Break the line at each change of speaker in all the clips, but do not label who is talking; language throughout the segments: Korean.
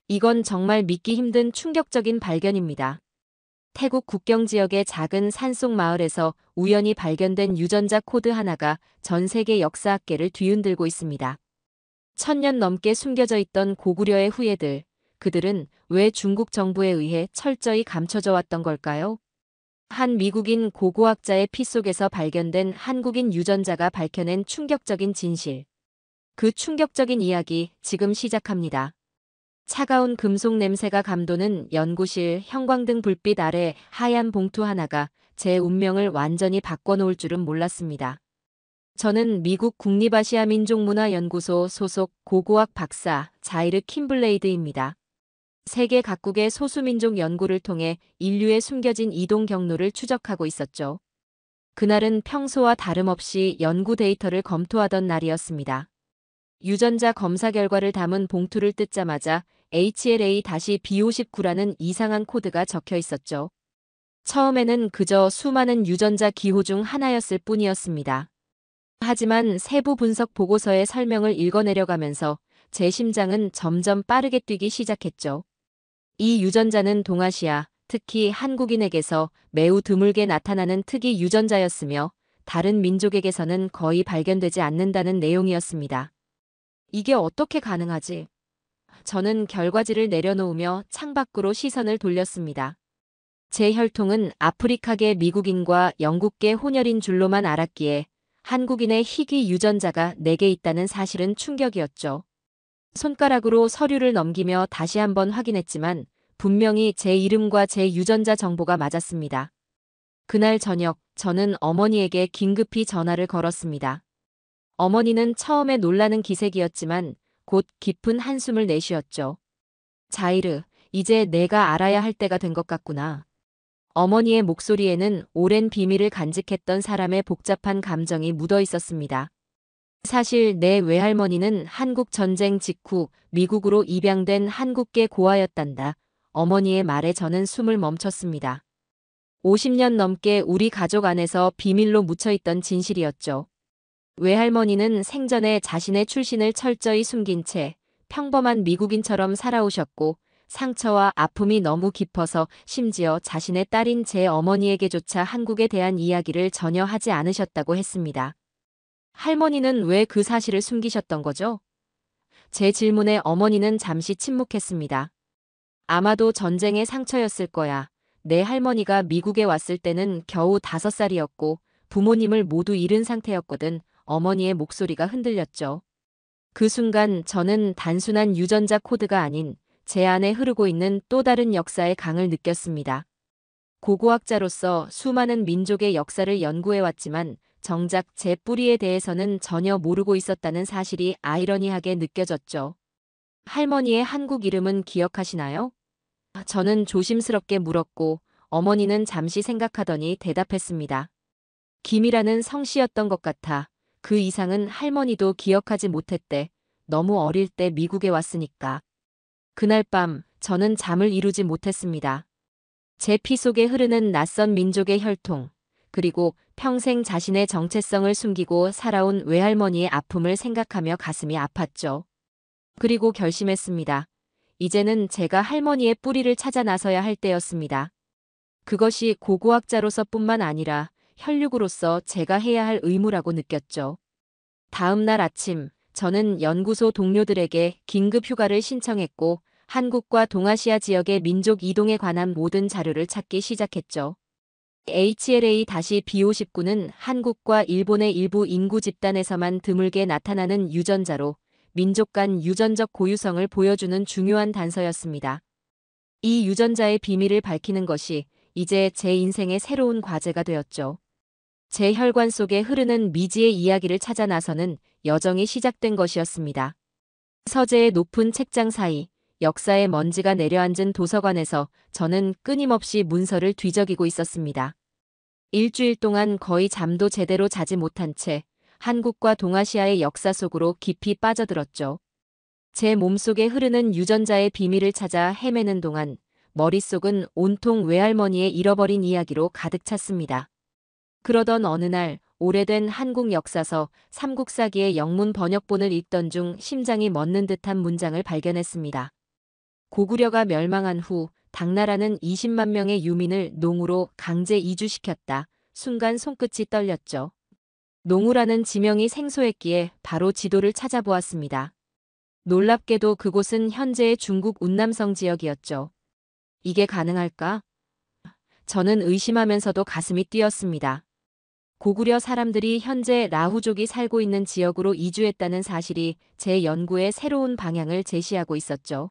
이건 정말 믿기 힘든 충격적인 발견입니다. 태국 국경 지역의 작은 산속 마을에서 우연히 발견된 유전자 코드 하나가 전 세계 역사학계를 뒤흔들고 있습니다. 1000년 넘게 숨겨져 있던 고구려의 후예들, 그들은 왜 중국 정부에 의해 철저히 감춰져 왔던 걸까요? 한 미국인 고고학자의 피 속에서 발견된 한국인 유전자가 밝혀낸 충격적인 진실. 그 충격적인 이야기 지금 시작합니다. 차가운 금속 냄새가 감도는 연구실 형광등 불빛 아래 하얀 봉투 하나가 제 운명을 완전히 바꿔놓을 줄은 몰랐습니다. 저는 미국 국립아시아민족문화연구소 소속 고고학 박사 자이르 킴블레이드입니다. 세계 각국의 소수민족 연구를 통해 인류의 숨겨진 이동 경로를 추적하고 있었죠. 그날은 평소와 다름없이 연구 데이터를 검토하던 날이었습니다. 유전자 검사 결과를 담은 봉투를 뜯자마자 HLA-B59라는 이상한 코드가 적혀 있었죠. 처음에는 그저 수많은 유전자 기호 중 하나였을 뿐이었습니다. 하지만 세부 분석 보고서의 설명을 읽어내려가면서 제 심장은 점점 빠르게 뛰기 시작했죠. 이 유전자는 동아시아, 특히 한국인에게서 매우 드물게 나타나는 특이 유전자였으며 다른 민족에게서는 거의 발견되지 않는다는 내용이었습니다. 이게 어떻게 가능하지? 저는 결과지를 내려놓으며 창밖으로 시선을 돌렸습니다. 제 혈통은 아프리카계 미국인과 영국계 혼혈인 줄로만 알았기에 한국인의 희귀 유전자가 4개 있다는 사실은 충격이었죠. 손가락으로 서류를 넘기며 다시 한번 확인했지만 분명히 제 이름과 제 유전자 정보가 맞았습니다. 그날 저녁 저는 어머니에게 긴급히 전화를 걸었습니다. 어머니는 처음에 놀라는 기색이었지만 곧 깊은 한숨을 내쉬었죠. 자이르, 이제 내가 알아야 할 때가 된 것 같구나. 어머니의 목소리에는 오랜 비밀을 간직했던 사람의 복잡한 감정이 묻어 있었습니다. 사실 내 외할머니는 한국 전쟁 직후 미국으로 입양된 한국계 고아였단다. 어머니의 말에 저는 숨을 멈췄습니다. 50년 넘게 우리 가족 안에서 비밀로 묻혀있던 진실이었죠. 외할머니는 생전에 자신의 출신을 철저히 숨긴 채 평범한 미국인처럼 살아오셨고 상처와 아픔이 너무 깊어서 심지어 자신의 딸인 제 어머니에게조차 한국에 대한 이야기를 전혀 하지 않으셨다고 했습니다. 할머니는 왜 그 사실을 숨기셨던 거죠? 제 질문에 어머니는 잠시 침묵했습니다. 아마도 전쟁의 상처였을 거야. 내 할머니가 미국에 왔을 때는 겨우 5살이었고 부모님을 모두 잃은 상태였거든. 어머니의 목소리가 흔들렸죠. 그 순간 저는 단순한 유전자 코드가 아닌 제 안에 흐르고 있는 또 다른 역사의 강을 느꼈습니다. 고고학자로서 수많은 민족의 역사를 연구해왔지만 정작 제 뿌리에 대해서는 전혀 모르고 있었다는 사실이 아이러니하게 느껴졌죠. 할머니의 한국 이름은 기억하시나요? 저는 조심스럽게 물었고 어머니는 잠시 생각하더니 대답했습니다. 김이라는 성씨였던 것 같아. 그 이상은 할머니도 기억하지 못했대. 너무 어릴 때 미국에 왔으니까. 그날 밤 저는 잠을 이루지 못했습니다. 제 피 속에 흐르는 낯선 민족의 혈통, 그리고 평생 자신의 정체성을 숨기고 살아온 외할머니의 아픔을 생각하며 가슴이 아팠죠. 그리고 결심했습니다. 이제는 제가 할머니의 뿌리를 찾아 나서야 할 때였습니다. 그것이 고고학자로서뿐만 아니라 혈육으로서 제가 해야 할 의무라고 느꼈죠. 다음 날 아침, 저는 연구소 동료들에게 긴급 휴가를 신청했고 한국과 동아시아 지역의 민족 이동에 관한 모든 자료를 찾기 시작했죠. HLA-B59는 한국과 일본의 일부 인구 집단에서만 드물게 나타나는 유전자로 민족 간 유전적 고유성을 보여주는 중요한 단서였습니다. 이 유전자의 비밀을 밝히는 것이 이제 제 인생의 새로운 과제가 되었죠. 제 혈관 속에 흐르는 미지의 이야기를 찾아 나서는 여정이 시작된 것이었습니다. 서재의 높은 책장 사이, 역사의 먼지가 내려앉은 도서관에서 저는 끊임없이 문서를 뒤적이고 있었습니다. 일주일 동안 거의 잠도 제대로 자지 못한 채 한국과 동아시아의 역사 속으로 깊이 빠져들었죠. 제 몸속에 흐르는 유전자의 비밀을 찾아 헤매는 동안 머릿속은 온통 외할머니의 잃어버린 이야기로 가득 찼습니다. 그러던 어느 날 오래된 한국 역사서 삼국사기의 영문 번역본을 읽던 중 심장이 멎는 듯한 문장을 발견했습니다. 고구려가 멸망한 후 당나라는 20만 명의 유민을 농으로 강제 이주시켰다. 순간 손끝이 떨렸죠. 농우라는 지명이 생소했기에 바로 지도를 찾아보았습니다. 놀랍게도 그곳은 현재의 중국 운남성 지역이었죠. 이게 가능할까? 저는 의심하면서도 가슴이 뛰었습니다. 고구려 사람들이 현재 라후족이 살고 있는 지역으로 이주했다는 사실이 제 연구의 새로운 방향을 제시하고 있었죠.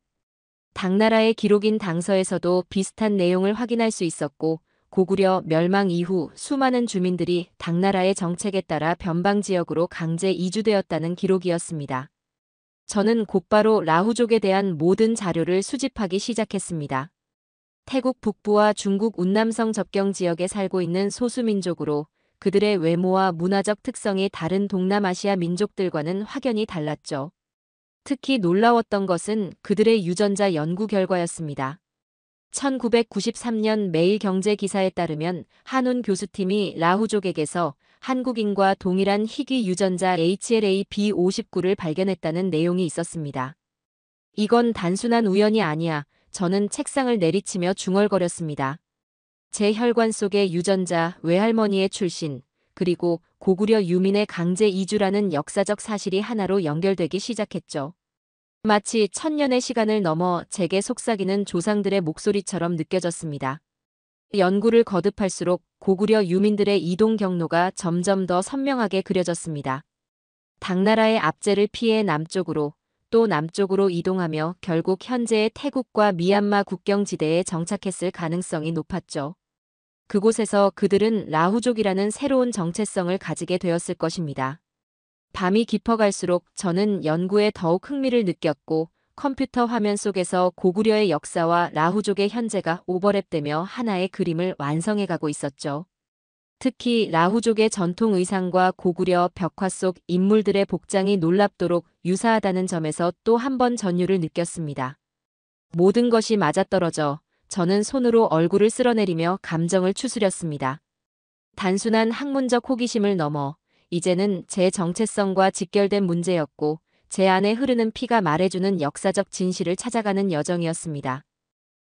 당나라의 기록인 당서에서도 비슷한 내용을 확인할 수 있었고, 고구려 멸망 이후 수많은 주민들이 당나라의 정책에 따라 변방 지역으로 강제 이주되었다는 기록이었습니다. 저는 곧바로 라후족에 대한 모든 자료를 수집하기 시작했습니다. 태국 북부와 중국 운남성 접경 지역에 살고 있는 소수민족으로 그들의 외모와 문화적 특성이 다른 동남아시아 민족들과는 확연히 달랐죠. 특히 놀라웠던 것은 그들의 유전자 연구 결과였습니다. 1993년 매일경제 기사에 따르면 한운 교수팀이 라후족에게서 한국인과 동일한 희귀 유전자 HLA-B59를 발견했다는 내용이 있었습니다. 이건 단순한 우연이 아니야. 저는 책상을 내리치며 중얼거렸습니다. 제 혈관 속의 유전자, 외할머니의 출신, 그리고 고구려 유민의 강제 이주라는 역사적 사실이 하나로 연결되기 시작했죠. 마치 1000년의 시간을 넘어 제게 속삭이는 조상들의 목소리처럼 느껴졌습니다. 연구를 거듭할수록 고구려 유민들의 이동 경로가 점점 더 선명하게 그려졌습니다. 당나라의 압제를 피해 남쪽으로, 또 남쪽으로 이동하며 결국 현재의 태국과 미얀마 국경지대에 정착했을 가능성이 높았죠. 그곳에서 그들은 라후족이라는 새로운 정체성을 가지게 되었을 것입니다. 밤이 깊어갈수록 저는 연구에 더욱 흥미를 느꼈고, 컴퓨터 화면 속에서 고구려의 역사와 라후족의 현재가 오버랩되며 하나의 그림을 완성해가고 있었죠. 특히 라후족의 전통 의상과 고구려 벽화 속 인물들의 복장이 놀랍도록 유사하다는 점에서 또 한 번 전율을 느꼈습니다. 모든 것이 맞아떨어져 저는 손으로 얼굴을 쓸어내리며 감정을 추스렸습니다. 단순한 학문적 호기심을 넘어 이제는 제 정체성과 직결된 문제였고, 제 안에 흐르는 피가 말해주는 역사적 진실을 찾아가는 여정이었습니다.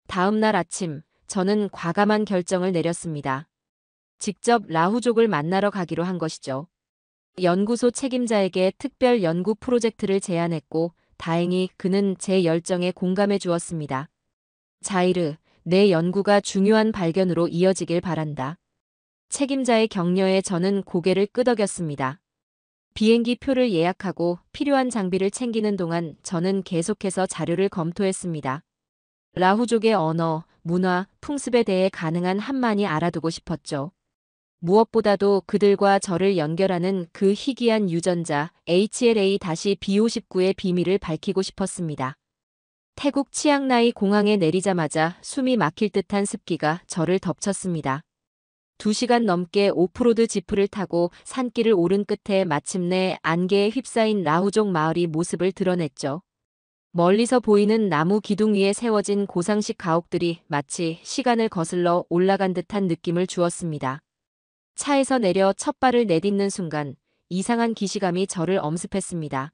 다음 날 아침, 저는 과감한 결정을 내렸습니다. 직접 라후족을 만나러 가기로 한 것이죠. 연구소 책임자에게 특별 연구 프로젝트를 제안했고, 다행히 그는 제 열정에 공감해 주었습니다. 자이르, 내 연구가 중요한 발견으로 이어지길 바란다. 책임자의 격려에 저는 고개를 끄덕였습니다. 비행기 표를 예약하고 필요한 장비를 챙기는 동안 저는 계속해서 자료를 검토했습니다. 라후족의 언어, 문화, 풍습에 대해 가능한 한만히 알아두고 싶었죠. 무엇보다도 그들과 저를 연결하는 그 희귀한 유전자 HLA-B59의 비밀을 밝히고 싶었습니다. 태국 치앙라이 공항에 내리자마자 숨이 막힐 듯한 습기가 저를 덮쳤습니다. 2시간 넘게 오프로드 지프를 타고 산길을 오른 끝에 마침내 안개에 휩싸인 라후족 마을이 모습을 드러냈죠. 멀리서 보이는 나무 기둥 위에 세워진 고상식 가옥들이 마치 시간을 거슬러 올라간 듯한 느낌을 주었습니다. 차에서 내려 첫 발을 내딛는 순간 이상한 기시감이 저를 엄습했습니다.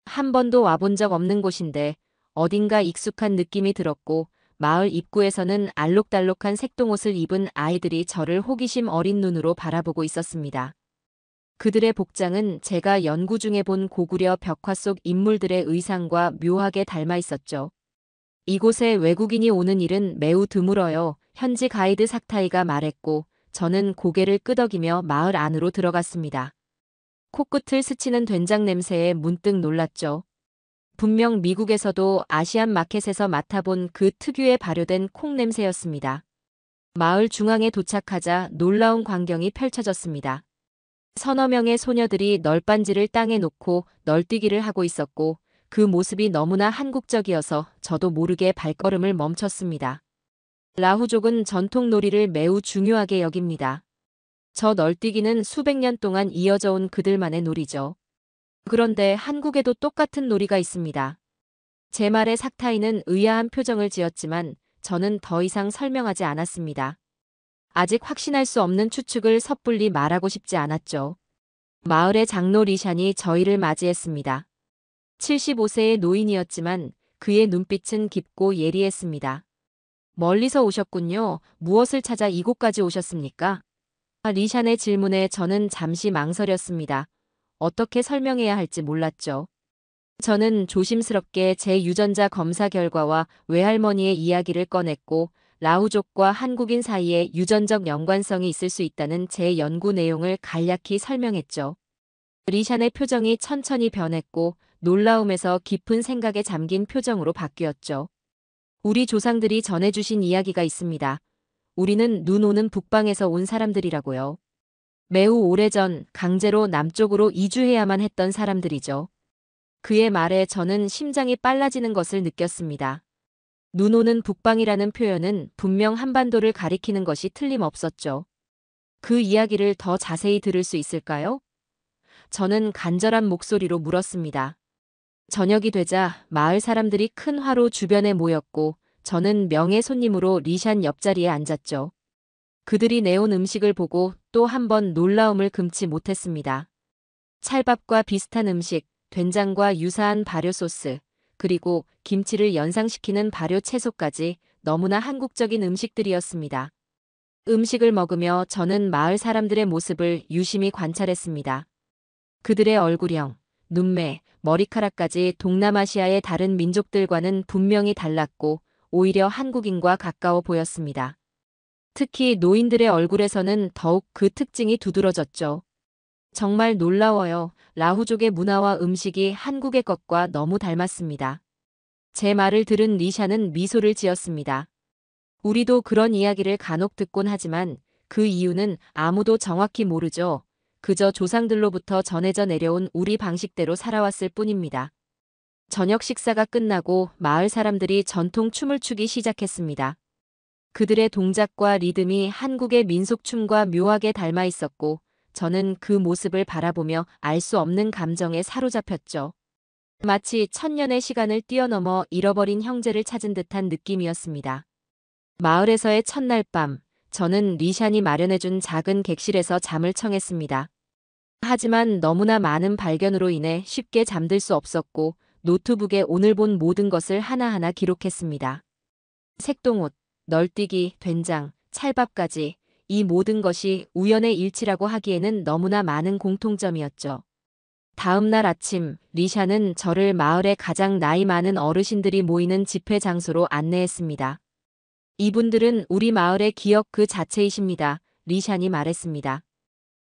한 번도 와본 적 없는 곳인데 어딘가 익숙한 느낌이 들었고, 마을 입구에서는 알록달록한 색동옷을 입은 아이들이 저를 호기심 어린 눈으로 바라보고 있었습니다. 그들의 복장은 제가 연구 중에 본 고구려 벽화 속 인물들의 의상과 묘하게 닮아 있었죠. 이곳에 외국인이 오는 일은 매우 드물어요. 현지 가이드 삭타이가 말했고, 저는 고개를 끄덕이며 마을 안으로 들어갔습니다. 코끝을 스치는 된장 냄새에 문득 놀랐죠. 분명 미국에서도 아시안 마켓에서 맡아본 그 특유의 발효된 콩 냄새였습니다. 마을 중앙에 도착하자 놀라운 광경이 펼쳐졌습니다. 서너 명의 소녀들이 널빤지를 땅에 놓고 널뛰기를 하고 있었고, 그 모습이 너무나 한국적이어서 저도 모르게 발걸음을 멈췄습니다. 라후족은 전통 놀이를 매우 중요하게 여깁니다. 저 널뛰기는 수백 년 동안 이어져 온 그들만의 놀이죠. 그런데 한국에도 똑같은 놀이가 있습니다. 제 말에 삭타이는 의아한 표정을 지었지만 저는 더 이상 설명하지 않았습니다. 아직 확신할 수 없는 추측을 섣불리 말하고 싶지 않았죠. 마을의 장로 리샨이 저희를 맞이했습니다. 75세의 노인이었지만 그의 눈빛은 깊고 예리했습니다. 멀리서 오셨군요. 무엇을 찾아 이곳까지 오셨습니까? 리샨의 질문에 저는 잠시 망설였습니다. 어떻게 설명해야 할지 몰랐죠. 저는 조심스럽게 제 유전자 검사 결과와 외할머니의 이야기를 꺼냈고 라후족과 한국인 사이에 유전적 연관성이 있을 수 있다는 제 연구 내용을 간략히 설명했죠. 리샨의 표정이 천천히 변했고 놀라움에서 깊은 생각에 잠긴 표정으로 바뀌었죠. 우리 조상들이 전해주신 이야기가 있습니다. 우리는 눈 오는 북방에서 온 사람들이라고요. 매우 오래전 강제로 남쪽으로 이주해야만 했던 사람들이죠. 그의 말에 저는 심장이 빨라지는 것을 느꼈습니다. 눈 오는 북방이라는 표현은 분명 한반도를 가리키는 것이 틀림없었죠. 그 이야기를 더 자세히 들을 수 있을까요? 저는 간절한 목소리로 물었습니다. 저녁이 되자 마을 사람들이 큰 화로 주변에 모였고 저는 명예 손님으로 리샨 옆자리에 앉았죠. 그들이 내온 음식을 보고 또 한 번 놀라움을 금치 못했습니다. 찰밥과 비슷한 음식, 된장과 유사한 발효 소스, 그리고 김치를 연상시키는 발효 채소까지 너무나 한국적인 음식들이었습니다. 음식을 먹으며 저는 마을 사람들의 모습을 유심히 관찰했습니다. 그들의 얼굴형, 눈매, 머리카락까지 동남아시아의 다른 민족들과는 분명히 달랐고 오히려 한국인과 가까워 보였습니다. 특히 노인들의 얼굴에서는 더욱 그 특징이 두드러졌죠. 정말 놀라워요. 라후족의 문화와 음식이 한국의 것과 너무 닮았습니다. 제 말을 들은 리샤는 미소를 지었습니다. 우리도 그런 이야기를 간혹 듣곤 하지만 그 이유는 아무도 정확히 모르죠. 그저 조상들로부터 전해져 내려온 우리 방식대로 살아왔을 뿐입니다. 저녁 식사가 끝나고 마을 사람들이 전통 춤을 추기 시작했습니다. 그들의 동작과 리듬이 한국의 민속춤과 묘하게 닮아 있었고 저는 그 모습을 바라보며 알 수 없는 감정에 사로잡혔죠. 마치 천년의 시간을 뛰어넘어 잃어버린 형제를 찾은 듯한 느낌이었습니다. 마을에서의 첫날 밤, 저는 리샨이 마련해준 작은 객실에서 잠을 청했습니다. 하지만 너무나 많은 발견으로 인해 쉽게 잠들 수 없었고 노트북에 오늘 본 모든 것을 하나하나 기록했습니다. 색동옷, 널뛰기, 된장, 찰밥까지 이 모든 것이 우연의 일치라고 하기에는 너무나 많은 공통점이었죠. 다음 날 아침, 리샤는 저를 마을의 가장 나이 많은 어르신들이 모이는 집회 장소로 안내했습니다. 이분들은 우리 마을의 기억 그 자체이십니다. 리샨이 말했습니다.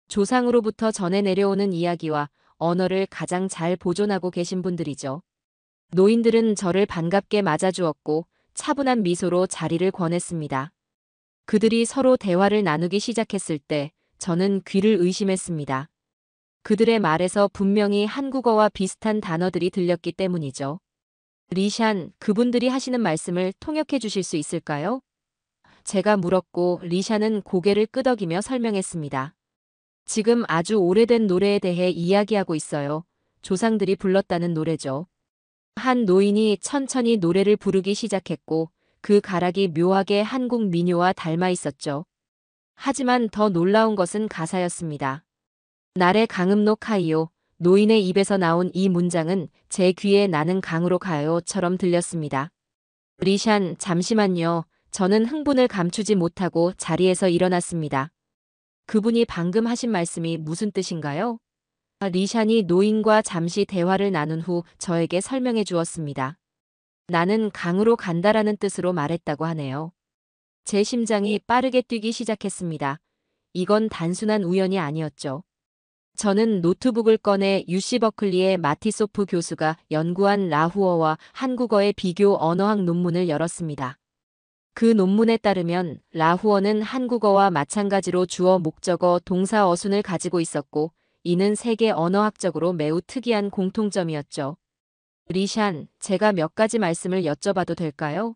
조상으로부터 전해 내려오는 이야기와 언어를 가장 잘 보존하고 계신 분들이죠. 노인들은 저를 반갑게 맞아주었고 차분한 미소로 자리를 권했습니다. 그들이 서로 대화를 나누기 시작했을 때 저는 귀를 의심했습니다. 그들의 말에서 분명히 한국어와 비슷한 단어들이 들렸기 때문이죠. 리샨, 그분들이 하시는 말씀을 통역해 주실 수 있을까요? 제가 물었고 리샨은 고개를 끄덕이며 설명했습니다. 지금 아주 오래된 노래에 대해 이야기하고 있어요. 조상들이 불렀다는 노래죠. 한 노인이 천천히 노래를 부르기 시작했고 그 가락이 묘하게 한국 민요와 닮아 있었죠. 하지만 더 놀라운 것은 가사였습니다. 날의 강음로 카이오, 노인의 입에서 나온 이 문장은 제 귀에 나는 강으로 가요처럼 들렸습니다. 리샨, 잠시만요. 저는 흥분을 감추지 못하고 자리에서 일어났습니다. 그분이 방금 하신 말씀이 무슨 뜻인가요? 리샨이 노인과 잠시 대화를 나눈 후 저에게 설명해 주었습니다. 나는 강으로 간다라는 뜻으로 말했다고 하네요. 제 심장이 빠르게 뛰기 시작했습니다. 이건 단순한 우연이 아니었죠. 저는 노트북을 꺼내 UC 버클리의 마티소프 교수가 연구한 라후어와 한국어의 비교 언어학 논문을 열었습니다. 그 논문에 따르면 라후어는 한국어와 마찬가지로 주어 목적어 동사 어순을 가지고 있었고 이는 세계 언어학적으로 매우 특이한 공통점이었죠. 리샨, 제가 몇 가지 말씀을 여쭤봐도 될까요?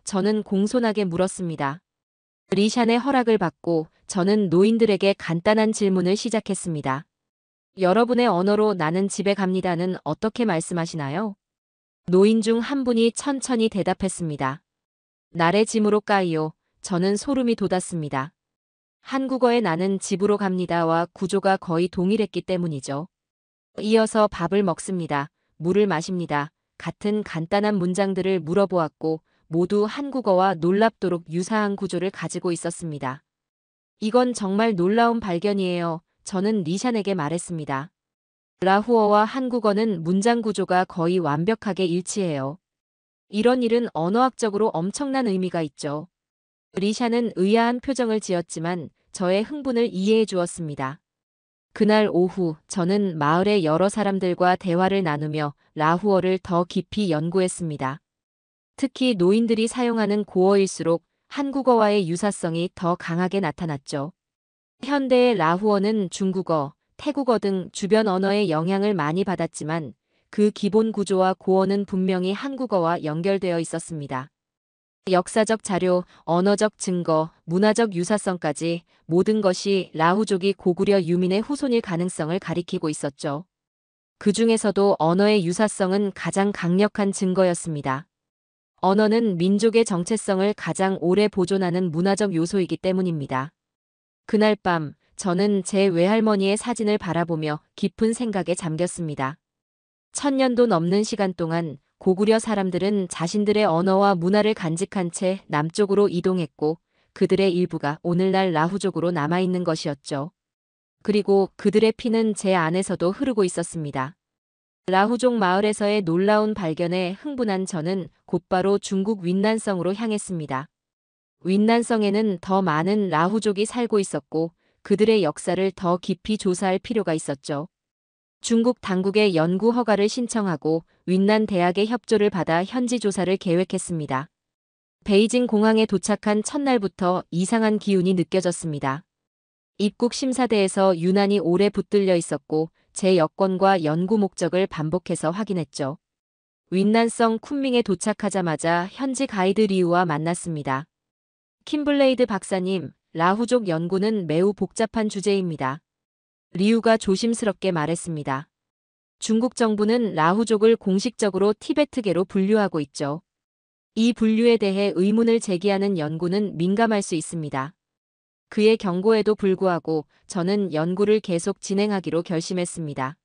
저는 공손하게 물었습니다. 리샨의 허락을 받고 저는 노인들에게 간단한 질문을 시작했습니다. 여러분의 언어로 나는 집에 갑니다는 어떻게 말씀하시나요? 노인 중 한 분이 천천히 대답했습니다. 날의 짐으로 까이요. 저는 소름이 돋았습니다. 한국어의 나는 집으로 갑니다와 구조가 거의 동일했기 때문이죠. 이어서 밥을 먹습니다. 물을 마십니다. 같은 간단한 문장들을 물어보았고 모두 한국어와 놀랍도록 유사한 구조를 가지고 있었습니다. 이건 정말 놀라운 발견이에요. 저는 리샨에게 말했습니다. 라후어와 한국어는 문장 구조가 거의 완벽하게 일치해요. 이런 일은 언어학적으로 엄청난 의미가 있죠. 리샨은 의아한 표정을 지었지만 저의 흥분을 이해해 주었습니다. 그날 오후 저는 마을의 여러 사람들과 대화를 나누며 라후어를 더 깊이 연구했습니다. 특히 노인들이 사용하는 고어일수록 한국어와의 유사성이 더 강하게 나타났죠. 현대의 라후어는 중국어, 태국어 등 주변 언어의 영향을 많이 받았지만 그 기본 구조와 고어는 분명히 한국어와 연결되어 있었습니다. 역사적 자료, 언어적 증거, 문화적 유사성까지 모든 것이 라후족이 고구려 유민의 후손일 가능성을 가리키고 있었죠. 그 중에서도 언어의 유사성은 가장 강력한 증거였습니다. 언어는 민족의 정체성을 가장 오래 보존하는 문화적 요소이기 때문입니다. 그날 밤 저는 제 외할머니의 사진을 바라보며 깊은 생각에 잠겼습니다. 1000년도 넘는 시간 동안 고구려 사람들은 자신들의 언어와 문화를 간직한 채 남쪽으로 이동했고 그들의 일부가 오늘날 라후족으로 남아있는 것이었죠. 그리고 그들의 피는 제 안에서도 흐르고 있었습니다. 라후족 마을에서의 놀라운 발견에 흥분한 저는 곧바로 중국 윈난성으로 향했습니다. 윈난성에는 더 많은 라후족이 살고 있었고 그들의 역사를 더 깊이 조사할 필요가 있었죠. 중국 당국의 연구 허가를 신청하고 윈난 대학의 협조를 받아 현지 조사를 계획했습니다. 베이징 공항에 도착한 첫날부터 이상한 기운이 느껴졌습니다. 입국 심사대에서 유난히 오래 붙들려 있었고 제 여권과 연구 목적을 반복해서 확인했죠. 윈난성 쿤밍에 도착하자마자 현지 가이드 리우와 만났습니다. 킴블레이드 박사님, 라후족 연구는 매우 복잡한 주제입니다. 리우가 조심스럽게 말했습니다. 중국 정부는 라후족을 공식적으로 티베트계로 분류하고 있죠. 이 분류에 대해 의문을 제기하는 연구는 민감할 수 있습니다. 그의 경고에도 불구하고 저는 연구를 계속 진행하기로 결심했습니다.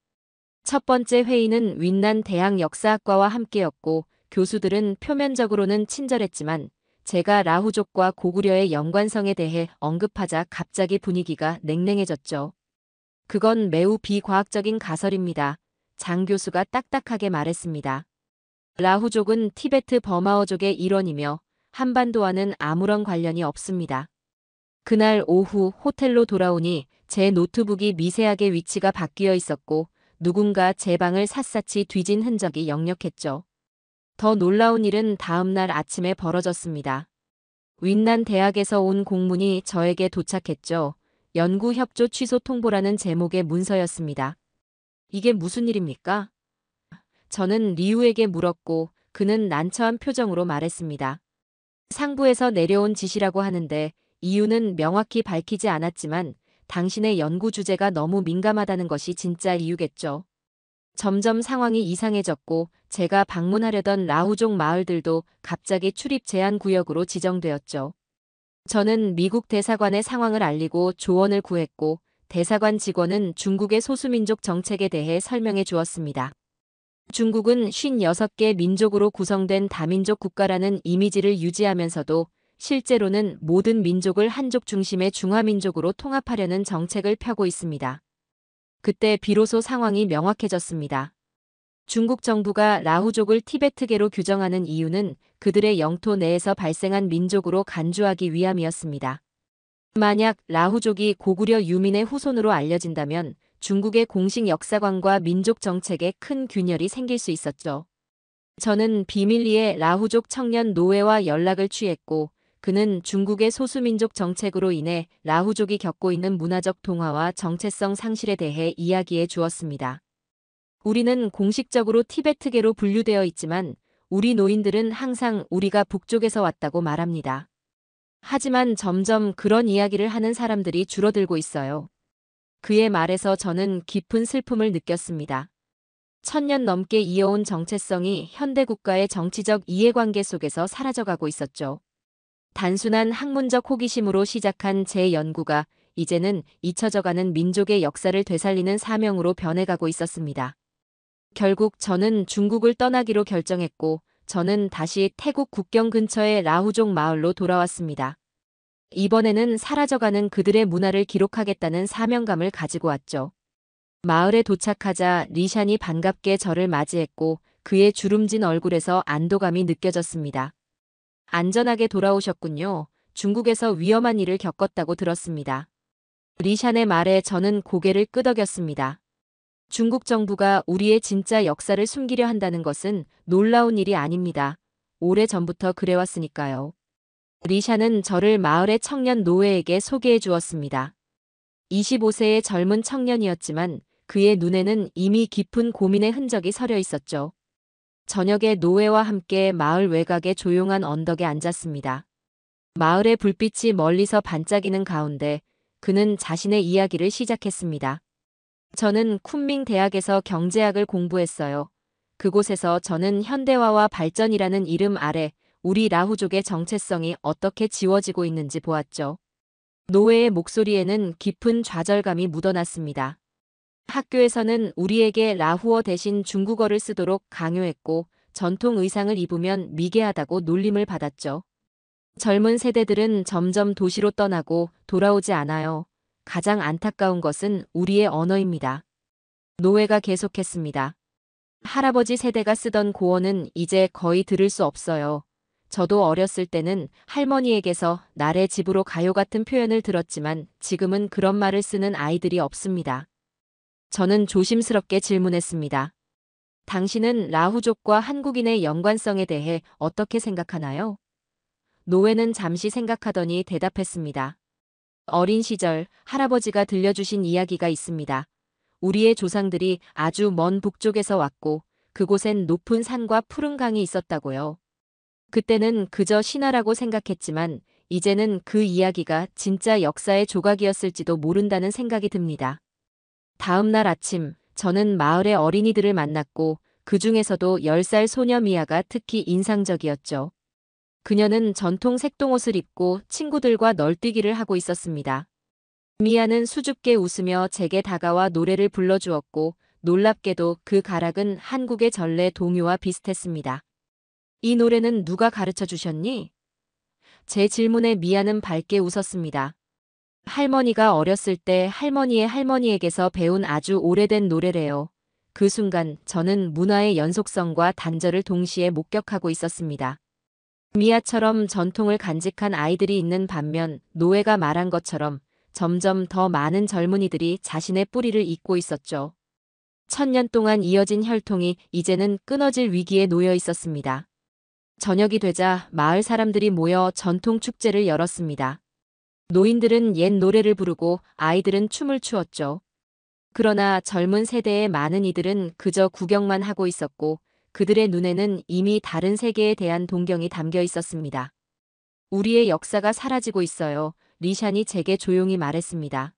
첫 번째 회의는 윈난 대학 역사학과와 함께였고 교수들은 표면적으로는 친절했지만 제가 라후족과 고구려의 연관성에 대해 언급하자 갑자기 분위기가 냉랭해졌죠. 그건 매우 비과학적인 가설입니다. 장 교수가 딱딱하게 말했습니다. 라후족은 티베트 버마어족의 일원이며 한반도와는 아무런 관련이 없습니다. 그날 오후 호텔로 돌아오니 제 노트북이 미세하게 위치가 바뀌어 있었고 누군가 제 방을 샅샅이 뒤진 흔적이 역력했죠. 더 놀라운 일은 다음 날 아침에 벌어졌습니다. 윈난 대학에서 온 공문이 저에게 도착했죠. 연구 협조 취소 통보라는 제목의 문서였습니다. 이게 무슨 일입니까? 저는 리우에게 물었고 그는 난처한 표정으로 말했습니다. 상부에서 내려온 지시라고 하는데 이유는 명확히 밝히지 않았지만 당신의 연구 주제가 너무 민감하다는 것이 진짜 이유겠죠. 점점 상황이 이상해졌고 제가 방문하려던 라후족 마을들도 갑자기 출입 제한 구역으로 지정되었죠. 저는 미국 대사관에 상황을 알리고 조언을 구했고 대사관 직원은 중국의 소수민족 정책에 대해 설명해 주었습니다. 중국은 56개 민족으로 구성된 다민족 국가라는 이미지를 유지하면서도 실제로는 모든 민족을 한족 중심의 중화민족으로 통합하려는 정책을 펴고 있습니다. 그때 비로소 상황이 명확해졌습니다. 중국 정부가 라후족을 티베트계로 규정하는 이유는 그들의 영토 내에서 발생한 민족으로 간주하기 위함이었습니다. 만약 라후족이 고구려 유민의 후손으로 알려진다면 중국의 공식 역사관과 민족 정책에 큰 균열이 생길 수 있었죠. 저는 비밀리에 라후족 청년 노회와 연락을 취했고 그는 중국의 소수민족 정책으로 인해 라후족이 겪고 있는 문화적 동화와 정체성 상실에 대해 이야기해 주었습니다. 우리는 공식적으로 티베트계로 분류되어 있지만 우리 노인들은 항상 우리가 북쪽에서 왔다고 말합니다. 하지만 점점 그런 이야기를 하는 사람들이 줄어들고 있어요. 그의 말에서 저는 깊은 슬픔을 느꼈습니다. 1000년 넘게 이어온 정체성이 현대 국가의 정치적 이해관계 속에서 사라져가고 있었죠. 단순한 학문적 호기심으로 시작한 제 연구가 이제는 잊혀져가는 민족의 역사를 되살리는 사명으로 변해가고 있었습니다. 결국 저는 중국을 떠나기로 결정했고 저는 다시 태국 국경 근처의 라후족 마을로 돌아왔습니다. 이번에는 사라져가는 그들의 문화를 기록하겠다는 사명감을 가지고 왔죠. 마을에 도착하자 리샨이 반갑게 저를 맞이했고 그의 주름진 얼굴에서 안도감이 느껴졌습니다. 안전하게 돌아오셨군요. 중국에서 위험한 일을 겪었다고 들었습니다. 리샨의 말에 저는 고개를 끄덕였습니다. 중국 정부가 우리의 진짜 역사를 숨기려 한다는 것은 놀라운 일이 아닙니다. 오래전부터 그래왔으니까요. 리샤는 저를 마을의 청년 노예에게 소개해 주었습니다. 25세의 젊은 청년이었지만 그의 눈에는 이미 깊은 고민의 흔적이 서려 있었죠. 저녁에 노예와 함께 마을 외곽의 조용한 언덕에 앉았습니다. 마을의 불빛이 멀리서 반짝이는 가운데 그는 자신의 이야기를 시작했습니다. 저는 쿤밍 대학에서 경제학을 공부했어요. 그곳에서 저는 현대화와 발전이라는 이름 아래 우리 라후족의 정체성이 어떻게 지워지고 있는지 보았죠. 노예의 목소리에는 깊은 좌절감이 묻어났습니다. 학교에서는 우리에게 라후어 대신 중국어를 쓰도록 강요했고 전통 의상을 입으면 미개하다고 놀림을 받았죠. 젊은 세대들은 점점 도시로 떠나고 돌아오지 않아요. 가장 안타까운 것은 우리의 언어입니다. 노예가 계속했습니다. 할아버지 세대가 쓰던 고어는 이제 거의 들을 수 없어요. 저도 어렸을 때는 할머니에게서 나래 집으로 가요 같은 표현을 들었지만 지금은 그런 말을 쓰는 아이들이 없습니다. 저는 조심스럽게 질문했습니다. 당신은 라후족과 한국인의 연관성에 대해 어떻게 생각하나요? 노예는 잠시 생각하더니 대답했습니다. 어린 시절 할아버지가 들려주신 이야기가 있습니다. 우리의 조상들이 아주 먼 북쪽에서 왔고 그곳엔 높은 산과 푸른 강이 있었다고요. 그때는 그저 신화라고 생각했지만 이제는 그 이야기가 진짜 역사의 조각이었을지도 모른다는 생각이 듭니다. 다음 날 아침 저는 마을의 어린이들을 만났고 그 중에서도 10살 소녀 미아가 특히 인상적이었죠. 그녀는 전통 색동옷을 입고 친구들과 널뛰기를 하고 있었습니다. 미아는 수줍게 웃으며 제게 다가와 노래를 불러주었고 놀랍게도 그 가락은 한국의 전래 동요와 비슷했습니다. 이 노래는 누가 가르쳐 주셨니? 제 질문에 미아는 밝게 웃었습니다. 할머니가 어렸을 때 할머니의 할머니에게서 배운 아주 오래된 노래래요. 그 순간 저는 문화의 연속성과 단절을 동시에 목격하고 있었습니다. 미아처럼 전통을 간직한 아이들이 있는 반면 노예가 말한 것처럼 점점 더 많은 젊은이들이 자신의 뿌리를 잊고 있었죠. 1000년 동안 이어진 혈통이 이제는 끊어질 위기에 놓여 있었습니다. 저녁이 되자 마을 사람들이 모여 전통 축제를 열었습니다. 노인들은 옛 노래를 부르고 아이들은 춤을 추었죠. 그러나 젊은 세대의 많은 이들은 그저 구경만 하고 있었고 그들의 눈에는 이미 다른 세계에 대한 동경이 담겨 있었습니다. 우리의 역사가 사라지고 있어요. 리샨이 제게 조용히 말했습니다.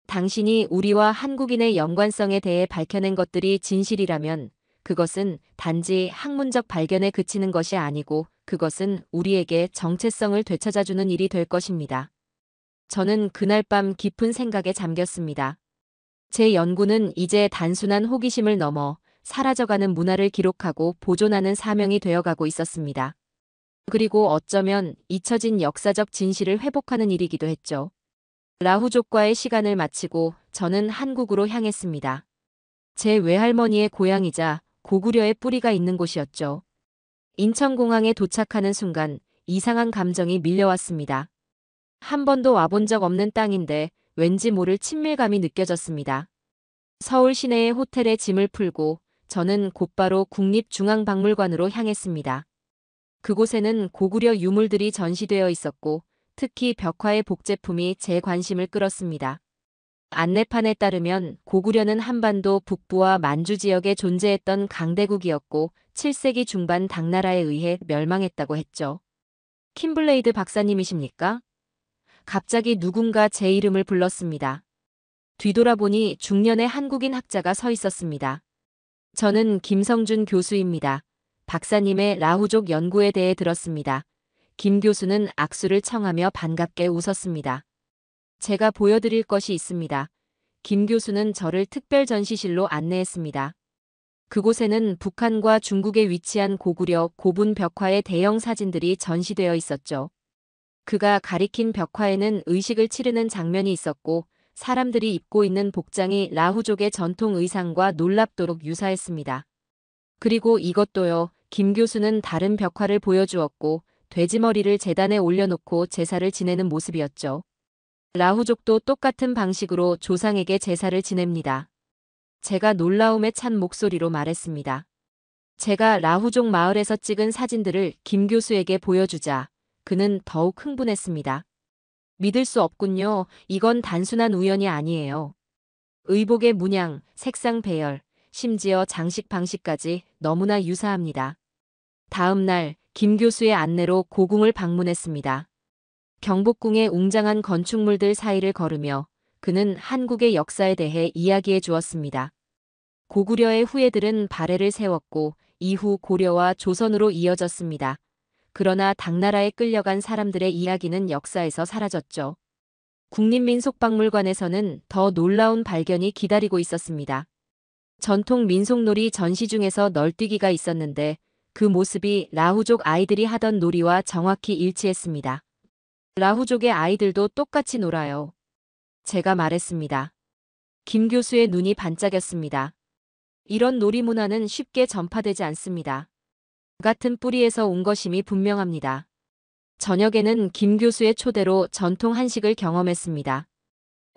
당신이 우리와 한국인의 연관성에 대해 밝혀낸 것들이 진실이라면 그것은 단지 학문적 발견에 그치는 것이 아니고 그것은 우리에게 정체성을 되찾아주는 일이 될 것입니다. 저는 그날 밤 깊은 생각에 잠겼습니다. 제 연구는 이제 단순한 호기심을 넘어 사라져가는 문화를 기록하고 보존하는 사명이 되어가고 있었습니다. 그리고 어쩌면 잊혀진 역사적 진실을 회복하는 일이기도 했죠. 라후족과의 시간을 마치고 저는 한국으로 향했습니다. 제 외할머니의 고향이자 고구려의 뿌리가 있는 곳이었죠. 인천공항에 도착하는 순간 이상한 감정이 밀려왔습니다. 한 번도 와본 적 없는 땅인데 왠지 모를 친밀감이 느껴졌습니다. 서울 시내의 호텔에 짐을 풀고 저는 곧바로 국립중앙박물관으로 향했습니다. 그곳에는 고구려 유물들이 전시되어 있었고 특히 벽화의 복제품이 제 관심을 끌었습니다. 안내판에 따르면 고구려는 한반도 북부와 만주 지역에 존재했던 강대국이었고 7세기 중반 당나라에 의해 멸망했다고 했죠. 킴블레이드 박사님이십니까? 갑자기 누군가 제 이름을 불렀습니다. 뒤돌아보니 중년의 한국인 학자가 서 있었습니다. 저는 김성준 교수입니다. 박사님의 라후족 연구에 대해 들었습니다. 김 교수는 악수를 청하며 반갑게 웃었습니다. 제가 보여드릴 것이 있습니다. 김 교수는 저를 특별 전시실로 안내했습니다. 그곳에는 북한과 중국에 위치한 고구려 고분 벽화의 대형 사진들이 전시되어 있었죠. 그가 가리킨 벽화에는 의식을 치르는 장면이 있었고 사람들이 입고 있는 복장이 라후족의 전통 의상과 놀랍도록 유사했습니다. 그리고 이것도요. 김 교수는 다른 벽화를 보여주었고 돼지머리를 제단에 올려놓고 제사를 지내는 모습이었죠. 라후족도 똑같은 방식으로 조상에게 제사를 지냅니다. 제가 놀라움에 찬 목소리로 말했습니다. 제가 라후족 마을에서 찍은 사진들을 김 교수에게 보여주자 그는 더욱 흥분했습니다. 믿을 수 없군요. 이건 단순한 우연이 아니에요. 의복의 문양, 색상 배열, 심지어 장식 방식까지 너무나 유사합니다. 다음 날 김 교수의 안내로 고궁을 방문했습니다. 경복궁의 웅장한 건축물들 사이를 걸으며 그는 한국의 역사에 대해 이야기해 주었습니다. 고구려의 후예들은 발해를 세웠고 이후 고려와 조선으로 이어졌습니다. 그러나 당나라에 끌려간 사람들의 이야기는 역사에서 사라졌죠. 국립민속박물관에서는 더 놀라운 발견이 기다리고 있었습니다. 전통 민속놀이 전시 중에서 널뛰기가 있었는데 그 모습이 라후족 아이들이 하던 놀이와 정확히 일치했습니다. 라후족의 아이들도 똑같이 놀아요. 제가 말했습니다. 김 교수의 눈이 반짝였습니다. 이런 놀이 문화는 쉽게 전파되지 않습니다. 같은 뿌리에서 온 것임이 분명합니다. 저녁에는 김 교수의 초대로 전통 한식을 경험했습니다.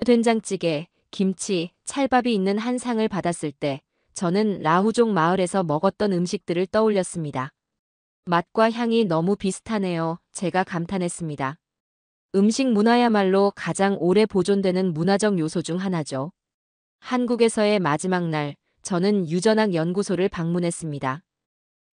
된장찌개, 김치, 찰밥이 있는 한 상을 받았을 때 저는 라후족 마을에서 먹었던 음식들을 떠올렸습니다. 맛과 향이 너무 비슷하네요. 제가 감탄했습니다. 음식 문화야말로 가장 오래 보존되는 문화적 요소 중 하나죠. 한국에서의 마지막 날, 저는 유전학 연구소를 방문했습니다.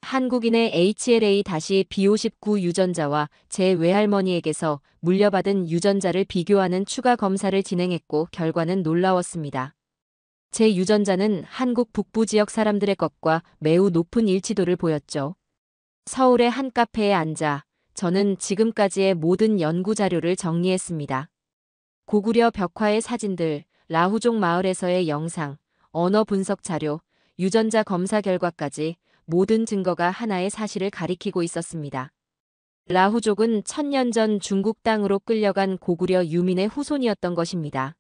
한국인의 HLA-B59 유전자와 제 외할머니에게서 물려받은 유전자를 비교하는 추가 검사를 진행했고 결과는 놀라웠습니다. 제 유전자는 한국 북부 지역 사람들의 것과 매우 높은 일치도를 보였죠. 서울의 한 카페에 앉아 저는 지금까지의 모든 연구 자료를 정리했습니다. 고구려 벽화의 사진들, 라후족 마을에서의 영상, 언어 분석 자료, 유전자 검사 결과까지 모든 증거가 하나의 사실을 가리키고 있었습니다. 라후족은 1000년 전 중국 땅으로 끌려간 고구려 유민의 후손이었던 것입니다.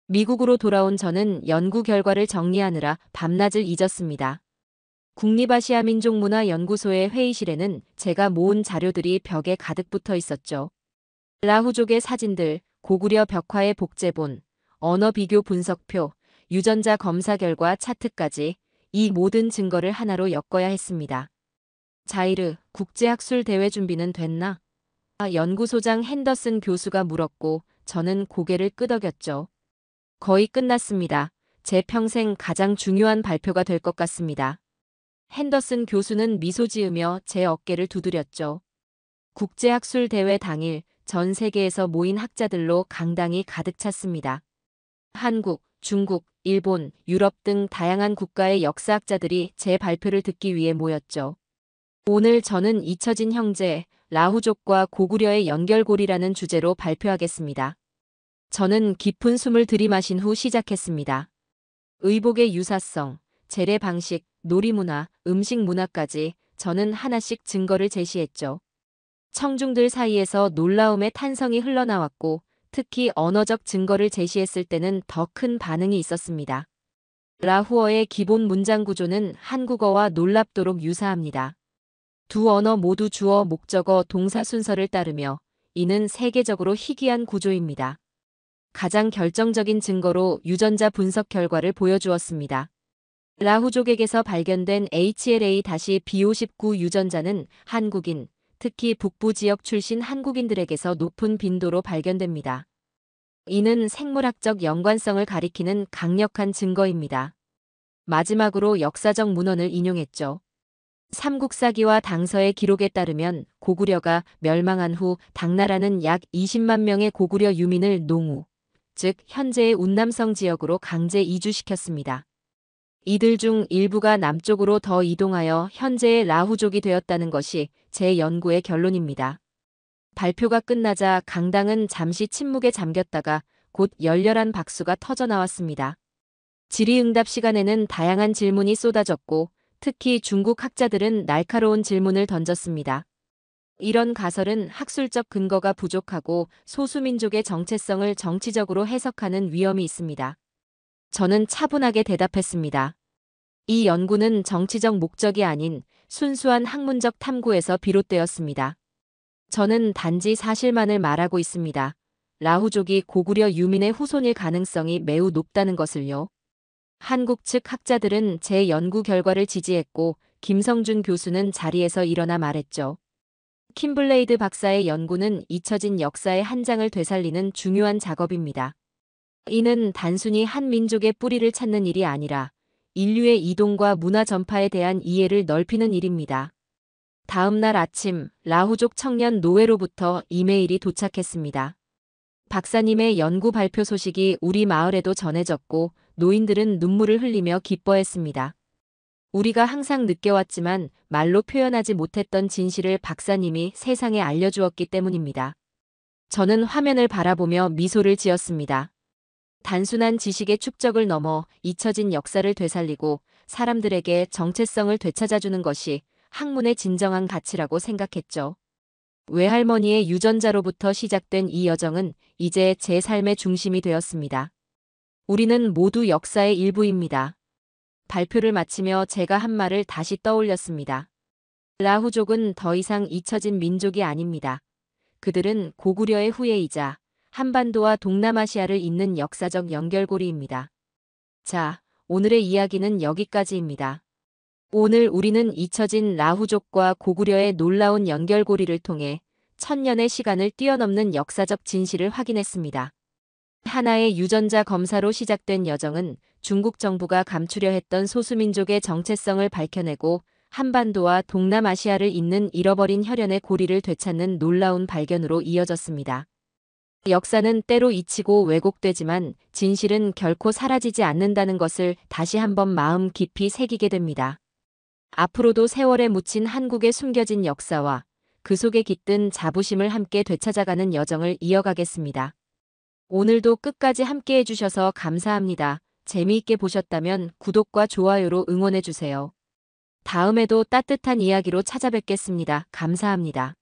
미국으로 돌아온 저는 연구 결과를 정리하느라 밤낮을 잊었습니다. 국립아시아민족문화연구소의 회의실에는 제가 모은 자료들이 벽에 가득 붙어 있었죠. 라후족의 사진들, 고구려 벽화의 복제본, 언어 비교 분석표, 유전자 검사 결과 차트까지 이 모든 증거를 하나로 엮어야 했습니다. 자이르, 국제학술 대회 준비는 됐나? 연구소장 핸더슨 교수가 물었고 저는 고개를 끄덕였죠. 거의 끝났습니다. 제 평생 가장 중요한 발표가 될 것 같습니다. 핸더슨 교수는 미소 지으며 제 어깨를 두드렸죠. 국제학술 대회 당일 전 세계에서 모인 학자들로 강당이 가득 찼습니다. 한국, 중국, 일본, 유럽 등 다양한 국가의 역사학자들이 제 발표를 듣기 위해 모였죠. 오늘 저는 잊혀진 형제, 라후족과 고구려의 연결고리라는 주제로 발표하겠습니다. 저는 깊은 숨을 들이마신 후 시작했습니다. 의복의 유사성, 재래 방식, 놀이문화, 음식 문화까지 저는 하나씩 증거를 제시했죠. 청중들 사이에서 놀라움의 탄성이 흘러나왔고 특히 언어적 증거를 제시했을 때는 더 큰 반응이 있었습니다. 라후어의 기본 문장 구조는 한국어와 놀랍도록 유사합니다. 두 언어 모두 주어, 목적어, 동사 순서를 따르며 이는 세계적으로 희귀한 구조입니다. 가장 결정적인 증거로 유전자 분석 결과를 보여주었습니다. 라후족에게서 발견된 HLA-B59 유전자는 한국인, 특히 북부 지역 출신 한국인들에게서 높은 빈도로 발견됩니다. 이는 생물학적 연관성을 가리키는 강력한 증거입니다. 마지막으로 역사적 문헌을 인용했죠. 삼국사기와 당서의 기록에 따르면 고구려가 멸망한 후 당나라는 약 20만 명의 고구려 유민을 농우, 즉 현재의 운남성 지역으로 강제 이주시켰습니다. 이들 중 일부가 남쪽으로 더 이동하여 현재의 라후족이 되었다는 것이 제 연구의 결론입니다. 발표가 끝나자 강당은 잠시 침묵에 잠겼다가 곧 열렬한 박수가 터져 나왔습니다. 질의응답 시간에는 다양한 질문이 쏟아졌고 특히 중국 학자들은 날카로운 질문을 던졌습니다. 이런 가설은 학술적 근거가 부족하고 소수민족의 정체성을 정치적으로 해석하는 위험이 있습니다. 저는 차분하게 대답했습니다. 이 연구는 정치적 목적이 아닌 순수한 학문적 탐구에서 비롯되었습니다. 저는 단지 사실만을 말하고 있습니다. 라후족이 고구려 유민의 후손일 가능성이 매우 높다는 것을요. 한국 측 학자들은 제 연구 결과를 지지했고 김성준 교수는 자리에서 일어나 말했죠. 킴블레이드 박사의 연구는 잊혀진 역사의 한 장을 되살리는 중요한 작업입니다. 이는 단순히 한 민족의 뿌리를 찾는 일이 아니라 인류의 이동과 문화 전파에 대한 이해를 넓히는 일입니다. 다음 날 아침 라후족 청년 노회로부터 이메일이 도착했습니다. 박사님의 연구 발표 소식이 우리 마을에도 전해졌고 노인들은 눈물을 흘리며 기뻐했습니다. 우리가 항상 느껴왔지만 말로 표현하지 못했던 진실을 박사님이 세상에 알려주었기 때문입니다. 저는 화면을 바라보며 미소를 지었습니다. 단순한 지식의 축적을 넘어 잊혀진 역사를 되살리고 사람들에게 정체성을 되찾아주는 것이 학문의 진정한 가치라고 생각했죠. 외할머니의 유전자로부터 시작된 이 여정은 이제 제 삶의 중심이 되었습니다. 우리는 모두 역사의 일부입니다. 발표를 마치며 제가 한 말을 다시 떠올렸습니다. 라후족은 더 이상 잊혀진 민족이 아닙니다. 그들은 고구려의 후예이자 한반도와 동남아시아를 잇는 역사적 연결고리입니다. 자, 오늘의 이야기는 여기까지입니다. 오늘 우리는 잊혀진 라후족과 고구려의 놀라운 연결고리를 통해 천년의 시간을 뛰어넘는 역사적 진실을 확인했습니다. 하나의 유전자 검사로 시작된 여정은 중국 정부가 감추려 했던 소수민족의 정체성을 밝혀내고 한반도와 동남아시아를 잇는 잃어버린 혈연의 고리를 되찾는 놀라운 발견으로 이어졌습니다. 역사는 때로 잊히고 왜곡되지만 진실은 결코 사라지지 않는다는 것을 다시 한번 마음 깊이 새기게 됩니다. 앞으로도 세월에 묻힌 한국의 숨겨진 역사와 그 속에 깃든 자부심을 함께 되찾아가는 여정을 이어가겠습니다. 오늘도 끝까지 함께 해주셔서 감사합니다. 재미있게 보셨다면 구독과 좋아요로 응원해주세요. 다음에도 따뜻한 이야기로 찾아뵙겠습니다. 감사합니다.